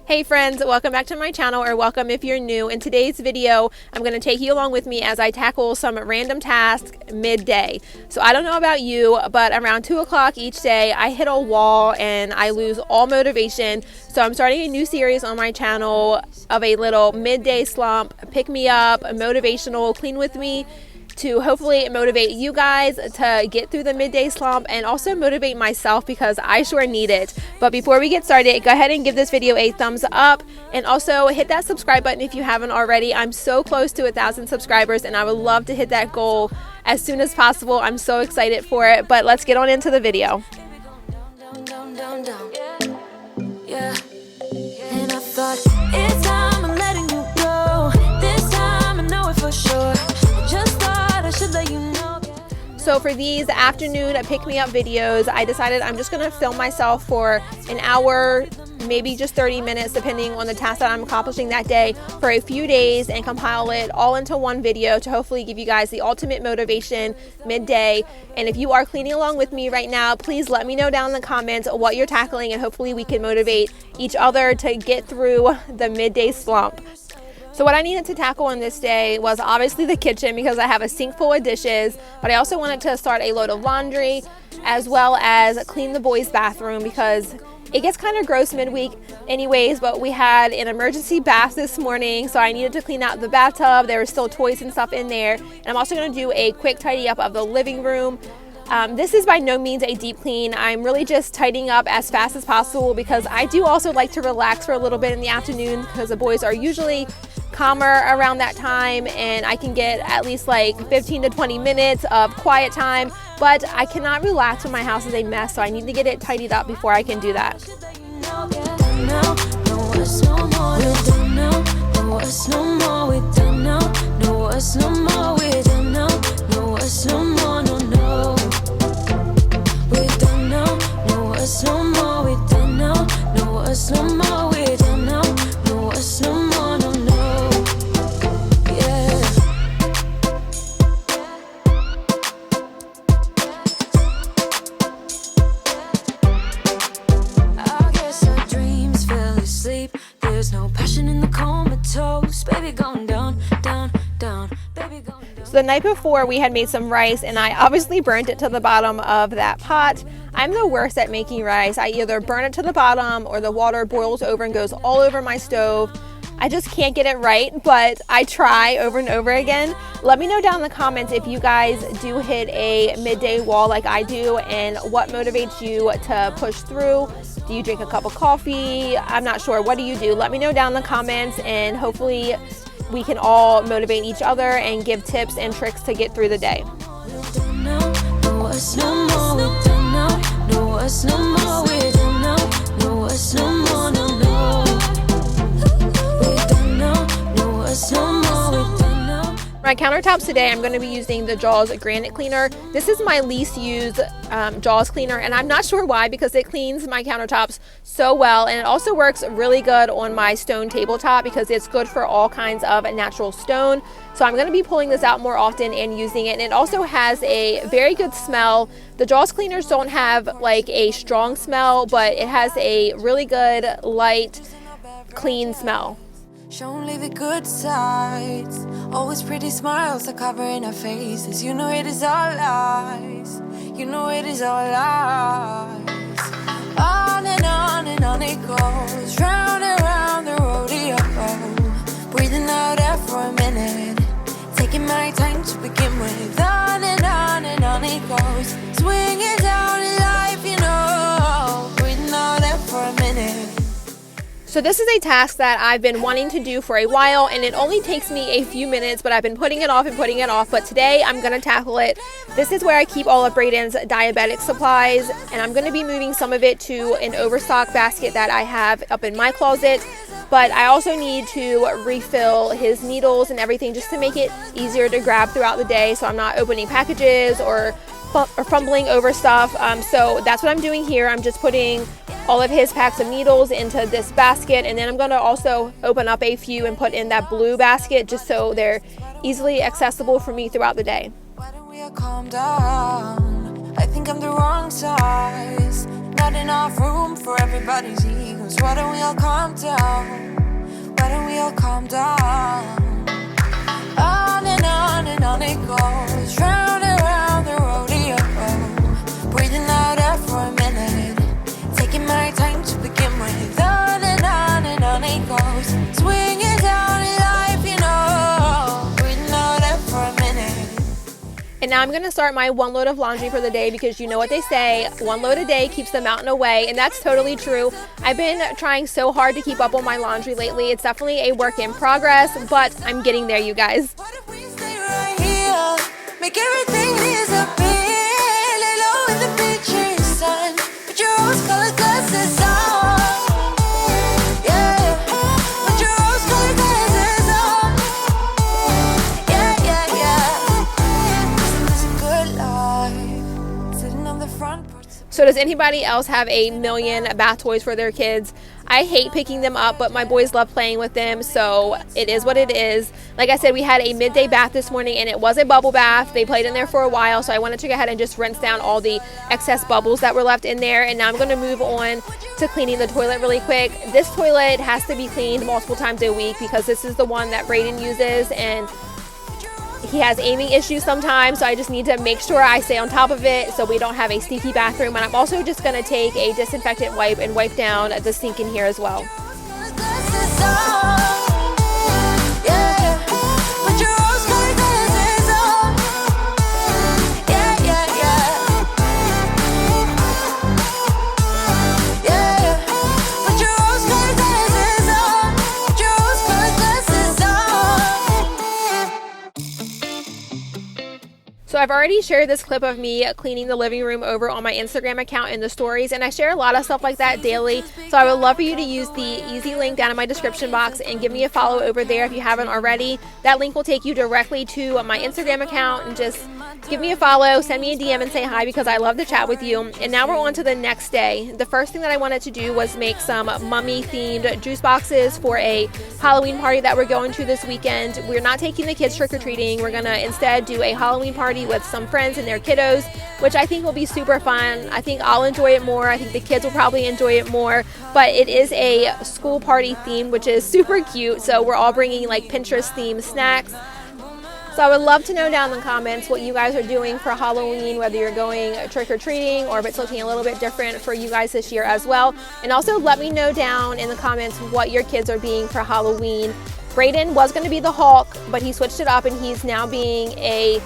Hey friends, welcome back to my channel, or welcome if you're new. In today's video, I'm going to take you along with me as I tackle some random tasks midday. So I don't know about you, but around 2 o'clock each day, I hit a wall and I lose all motivation. So I'm starting a new series on my channel of a little midday slump, pick me up, motivational, clean with me, to hopefully motivate you guys to get through the midday slump and also motivate myself because I sure need it. But before we get started, go ahead and give this video a thumbs up and also hit that subscribe button if you haven't already. I'm so close to 1,000 subscribers and I would love to hit that goal as soon as possible. I'm so excited for it, but let's get on into the video. Yeah. And I thought, it's time I'm letting you go. This time I know it for sure. So for these afternoon pick-me-up videos, I decided I'm just going to film myself for an hour, maybe just 30 minutes, depending on the task that I'm accomplishing that day, for a few days and compile it all into one video to hopefully give you guys the ultimate motivation midday. And if you are cleaning along with me right now, please let me know down in the comments what you're tackling, and hopefully we can motivate each other to get through the midday slump. So what I needed to tackle on this day was obviously the kitchen, because I have a sink full of dishes, but I also wanted to start a load of laundry as well as clean the boys' bathroom because it gets kind of gross midweek anyways, but we had an emergency bath this morning, so I needed to clean out the bathtub. There were still toys and stuff in there. And I'm also going to do a quick tidy up of the living room. This is by no means a deep clean. I'm really just tidying up as fast as possible because I do also like to relax for a little bit in the afternoon because the boys are usually calmer around that time and I can get at least like 15 to 20 minutes of quiet time, but I cannot relax when my house is a mess, so I need to get it tidied up before I can do that. So the night before we had made some rice and I obviously burnt it to the bottom of that pot. I'm the worst at making rice. I either burn it to the bottom or the water boils over and goes all over my stove. I just can't get it right, but I try over and over again. Let me know down in the comments if you guys do hit a midday wall like I do and what motivates you to push through. Do you drink a cup of coffee? I'm not sure. What do you do? Let me know down in the comments and hopefully we can all motivate each other and give tips and tricks to get through the day. My countertops today, I'm going to be using the Jaws granite cleaner. This is my least used Jaws cleaner, and I'm not sure why, because it cleans my countertops so well, and it also works really good on my stone tabletop because it's good for all kinds of natural stone. So I'm going to be pulling this out more often and using it, and it also has a very good smell. The Jaws cleaners don't have like a strong smell, but it has a really good, light, clean smell. Show only the good sides. Always pretty smiles are covering our faces. You know it is all lies. You know it is all lies. On and on it goes. Round and round the rodeo. Breathing out air for a minute. Taking my time to begin with. On and on it goes. Swinging down in life, you know. Breathing out air for a minute. So this is a task that I've been wanting to do for a while, and it only takes me a few minutes, but I've been putting it off and putting it off, but today I'm going to tackle it. This is where I keep all of Braden's diabetic supplies, and I'm going to be moving some of it to an overstock basket that I have up in my closet, but I also need to refill his needles and everything just to make it easier to grab throughout the day so I'm not opening packages or fumbling over stuff. So that's what I'm doing here. I'm just putting all of his packs of needles into this basket, and then I'm going to also open up a few and put in that blue basket just so they're easily accessible for me throughout the day. Why don't we calm down? I think I'm the wrong size. Not enough room for everybody's ego. problems. Why don't we all calm down? Why don't we all calm down? On and on it goes, round and round the rodeo. Breathing out air for a minute, taking my time to begin with. On and on it goes, swinging down in life, you know. Breathing out air for a minute. And now I'm going to start my one load of laundry for the day, because you know what they say, one load a day keeps the mountain away, and that's totally true. I've been trying so hard to keep up on my laundry lately. It's definitely a work in progress, but I'm getting there, you guys. What if we stay right here, make everything disappear, lay low in the beaches, sun, put your rose-colored glasses on, yeah, put your rose-colored glasses on, yeah, this is a good life, sitting on the front porch. So does anybody else have a million bath toys for their kids? I hate picking them up, but my boys love playing with them, so it is what it is. Like I said, we had a midday bath this morning, and it was a bubble bath. They played in there for a while, so I wanted to go ahead and just rinse down all the excess bubbles that were left in there. And now I'm going to move on to cleaning the toilet really quick. This toilet has to be cleaned multiple times a week, because this is the one that Braden uses, and he has aiming issues sometimes, so I just need to make sure I stay on top of it so we don't have a stinky bathroom. And I'm also just going to take a disinfectant wipe and wipe down the sink in here as well. So I've already shared this clip of me cleaning the living room over on my Instagram account in the stories, and I share a lot of stuff like that daily. So I would love for you to use the easy link down in my description box and give me a follow over there if you haven't already. That link will take you directly to my Instagram account, and just give me a follow, send me a DM and say hi, because I love to chat with you. And now we're on to the next day. The first thing that I wanted to do was make some mummy themed juice boxes for a Halloween party that we're going to this weekend. We're not taking the kids trick-or-treating. We're gonna instead do a Halloween party with some friends and their kiddos, which I think will be super fun. I think I'll enjoy it more. I think the kids will probably enjoy it more, but it is a school party theme, which is super cute. So we're all bringing like Pinterest themed snacks. So I would love to know down in the comments what you guys are doing for Halloween, whether you're going trick-or-treating or if it's looking a little bit different for you guys this year as well. And also let me know down in the comments what your kids are being for Halloween. Braden was going to be the Hulk, but he switched it up and he's now being a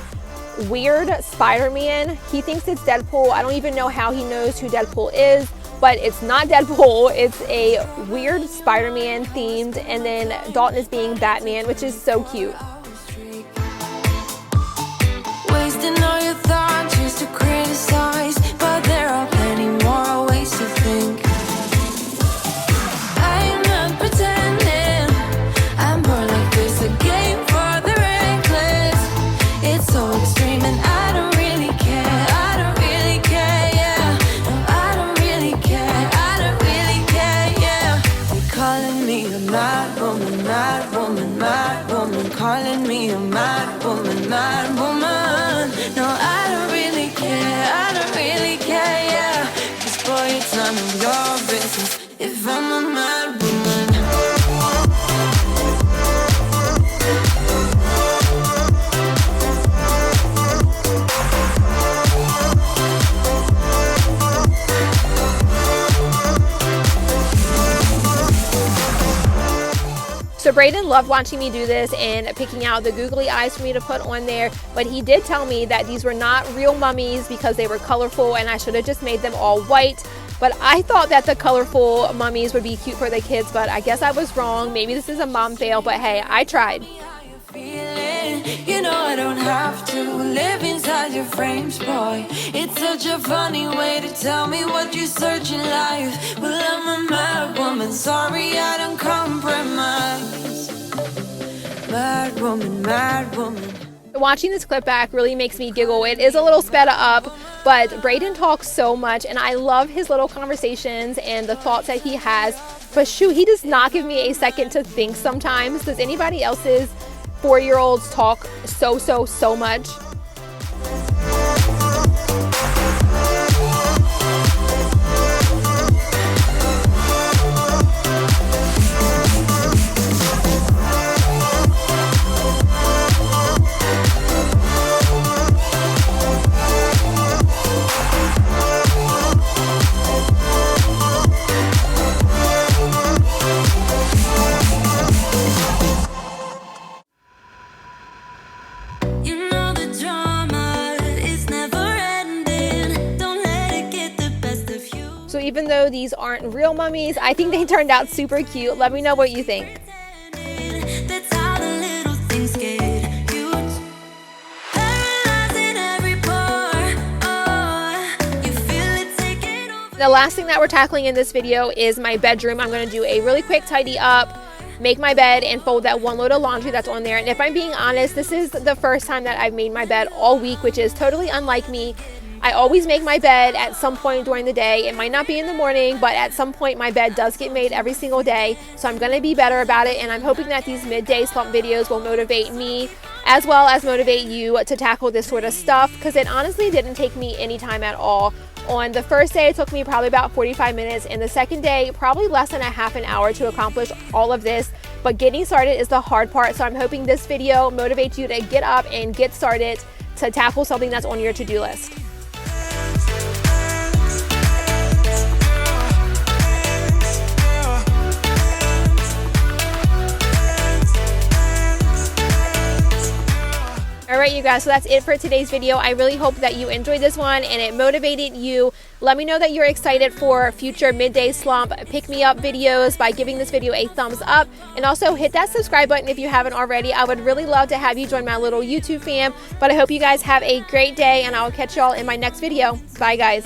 weird Spider-Man. He thinks it's Deadpool. I don't even know how he knows who Deadpool is, but it's not Deadpool. It's a weird Spider-Man themed, and then Dalton is being Batman, which is so cute. Wasting all your thoughts just to criticize, but there are plenty more ways to think. I'm not pretending, I'm more like this, a game for the reckless. It's so extreme and I don't really care, I don't really care, yeah. No, I don't really care, I don't really care, yeah. They're calling me a mad woman, mad woman, mad woman. Calling me a mad woman, mad woman. No, I don't really care, I don't really care, yeah. 'Cause boy, it's none of your business if I'm a mad woman. So Braden loved watching me do this and picking out the googly eyes for me to put on there, but he did tell me that these were not real mummies because they were colorful and I should have just made them all white. But I thought that the colorful mummies would be cute for the kids, but I guess I was wrong. Maybe this is a mom fail, but hey, I tried. You know I don't have to live inside your frames, boy. It's such a funny way to tell me what you search in life. Well, I'm a mad woman, sorry I don't compromise. Mad woman, mad woman. Watching this clip back really makes me giggle. It is a little sped up, but Braden talks so much and I love his little conversations and the thoughts that he has. But shoot, he does not give me a second to think sometimes. Does anybody else's 4-year-olds talk so much? even though these aren't real mummies, I think they turned out super cute. Let me know what you think. That's how the little things get huge. Paralyzing every pore. Oh, you feel it taking over. The last thing that we're tackling in this video is my bedroom. I'm going to do a really quick tidy up, make my bed, and fold that one load of laundry that's on there. And if I'm being honest, this is the first time that I've made my bed all week, which is totally unlike me. I always make my bed at some point during the day. It might not be in the morning, but at some point my bed does get made every single day. So I'm going to be better about it, and I'm hoping that these midday slump videos will motivate me as well as motivate you to tackle this sort of stuff, because it honestly didn't take me any time at all. On the first day, it took me probably about 45 minutes, and the second day, probably less than a half an hour to accomplish all of this. But getting started is the hard part, so I'm hoping this video motivates you to get up and get started to tackle something that's on your to-do list. Alright you guys, so that's it for today's video. I really hope that you enjoyed this one and it motivated you. Let me know that you're excited for future midday slump pick me up videos by giving this video a thumbs up, and also hit that subscribe button if you haven't already. I would really love to have you join my little YouTube fam. But I hope you guys have a great day, and I'll catch y'all in my next video. Bye guys.